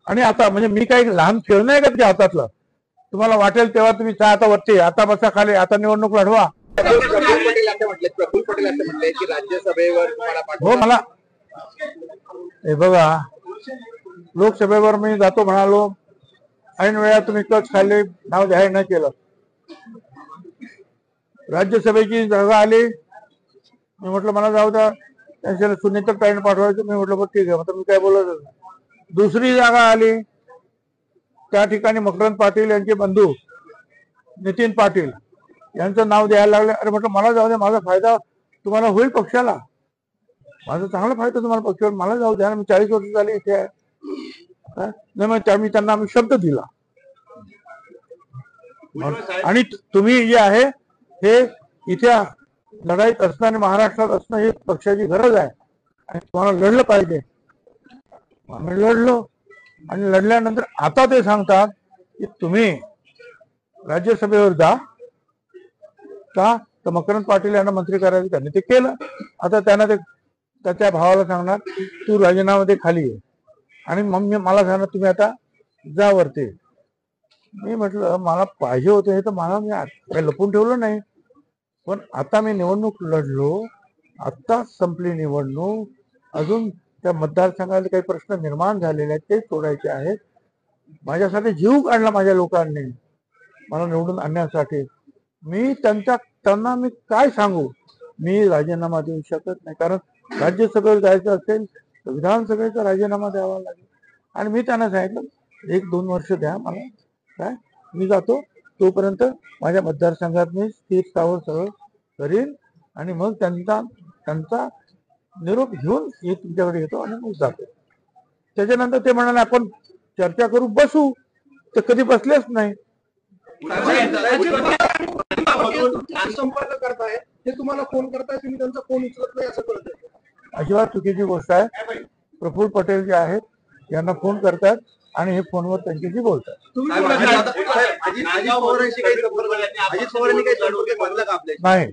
आणि आता म्हणजे मी काही लहान खेळणं आहे का तुझ्या हातातलं? तुम्हाला वाटेल तेव्हा तुम्ही आता वरती, आता बसा खाली, आता निवडणूक लढवा. प्रफुल्ल पटेल असं म्हटले की राज्यसभेवर हो, मला हे बघा, लोकसभेवर मी जातो म्हणालो, ऐन वेळा तुम्ही कच खाल्ले, नाव जाहीर नाही केलं. राज्यसभेची जागा आली, मी म्हटलं मला जाऊ द्या, त्यांच्या सुनीता ताईंना पाठवायचं. मी म्हटलं बघ ठीक आहे, म्हटलं मी काय बोलत. दुसरी जागा आली, त्या ठिकाणी मकरंद पाटील यांचे बंधू नितीन पाटील यांचं नाव द्यायला लागले. अरे म्हटलं मला जाऊ द्या, माझा फायदा तुम्हाला होईल पक्षाला, माझा चांगला फायदा तुम्हाला पक्षाला, मला जाऊ द्या ना, मी 40 वर्ष झाली इथे आहे. नाही मग मी त्यांना आम्ही शब्द दिला. आणि तुम्ही जे आहे हे इथे लढाईत असणं आणि महाराष्ट्रात असणं ही पक्षाची गरज आहे आणि तुम्हाला लढलं पाहिजे. आम्ही लढलो आणि लढल्यानंतर आता ते सांगतात की तुम्ही राज्यसभेवर जा का, तर मकरंद पाटील यांना मंत्री करायचं, त्यांनी ते केलं. आता त्यांना ते त्याच्या भावाला सांगणार तू राजीनामा दे, खाली ये, आणि मग मला सांगणार तुम्ही आता जा वरती. मी म्हटलं मला पाहिजे होते हे तर मला मी काही लपून ठेवलं नाही, पण आता मी निवडणूक लढलो, आत्ता संपली निवडणूक, अजून त्या मतदारसंघात काही प्रश्न निर्माण झालेले आहेत ते सोडायचे आहेत. माझ्यासाठी जीव काढला माझ्या लोकांनी मला निवडून आणण्यासाठी. मी त्यांना मी काय सांगू, मी राजीनामा देऊ शकत नाही, कारण राज्यसभेवर जायचं असेल तर विधानसभेचा राजीनामा द्यावा लागेल. आणि मी त्यांना सांगितलं 1-2 वर्ष द्या मला, काय मी जातो, तोपर्यंत माझ्या मतदारसंघात मी स्थिर स्थावर सगळं करीन आणि मग त्यांचा निरोप घेऊन मी तुमच्याकडे येतो आणि मग जातो. त्याच्यानंतर ते म्हणाले आपण चर्चा करू, बसू. तर कधी बसलेच नाही. संपर्क करताय ते तुम्हाला फोन करताय, तुम्ही त्यांचा फोन उचलत नाही असं कळतंय. अजिबात चुकीची गोष्ट आहे. प्रफुल्ल पटेल जे आहेत यांना फोन करतात आणि हे फोनवर त्यांच्याशी बोलतात. नाही,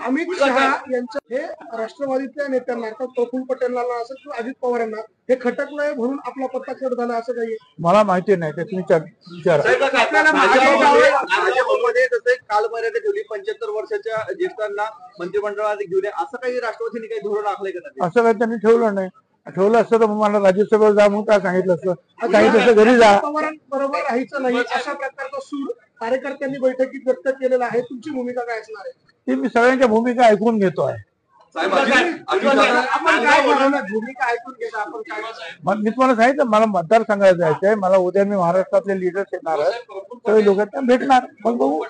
अमित शहा यांच्या हे राष्ट्रवादीतल्या नेत्यांना प्रफुल्ल पटेलला असं किंवा अजित पवार यांना हे खटकलंय म्हणून आपला पत्ता कट झाला असं काही मला माहिती नाही, ते तुम्ही विचारा. कालमर्यादा ठेवली 75 वर्षाच्या ज्येष्ठांना मंत्रिमंडळात घेऊन, असं काही राष्ट्रवादीने काही धोरण आखलंय का? असं काही त्यांनी ठेवलं नाही. ठेवलं असतं तर मला राज्यसभेवर जा म्हणून काय सांगितलं असतं, सांगितलं असतं घरी जा. बरोबर राहायचं नाही अशा प्रकारचा सूर कार्यकर्त्यांनी बैठकीत व्यक्त केलेला आहे. तुमची भूमिका काय असणार आहे? ती मी सगळ्यांच्या भूमिका ऐकून घेतो आहे. मी तुम्हाला सांगितलं मला मतदारसंघात जायचंय, मला उद्या मी महाराष्ट्रातले लीडर्स येणार आहेत, सगळे लोक त्यांना भेटणार, मग बघू.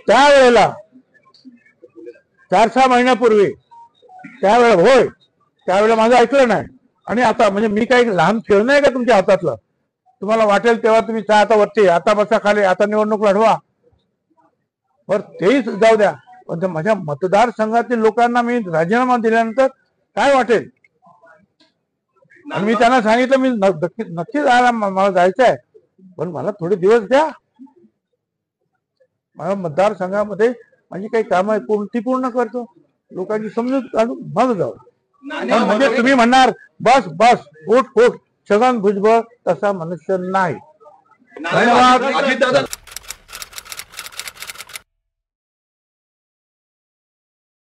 त्यावेळेला 4-6 महिन्यापूर्वी त्यावेळेला होय, त्यावेळेला माझं ऐकलं नाही. आणि आता म्हणजे मी काही लहान खेळणं आहे का तुमच्या हातातलं? तुम्हाला वाटेल तेव्हा तुम्ही आता वरती, आता बसा खाली, आता निवडणूक लढवा. बर तेही जाऊ द्या, पण माझ्या मतदारसंघातील लोकांना मी राजीनामा दिल्यानंतर काय वाटेल? आणि मी त्यांना सांगितलं मी नक्की जायला मला जायचं आहे, पण मला थोडे दिवस द्या. माझ्या मतदारसंघामध्ये माझी काही कामं आहे ती पूर्ण करतो, लोकांची समजूत काढून मग जाऊ. म्हणजे तुम्ही म्हणणार बस बस उठ छगन भुजबळ तसा मनुष्य नाही. धन्यवाद.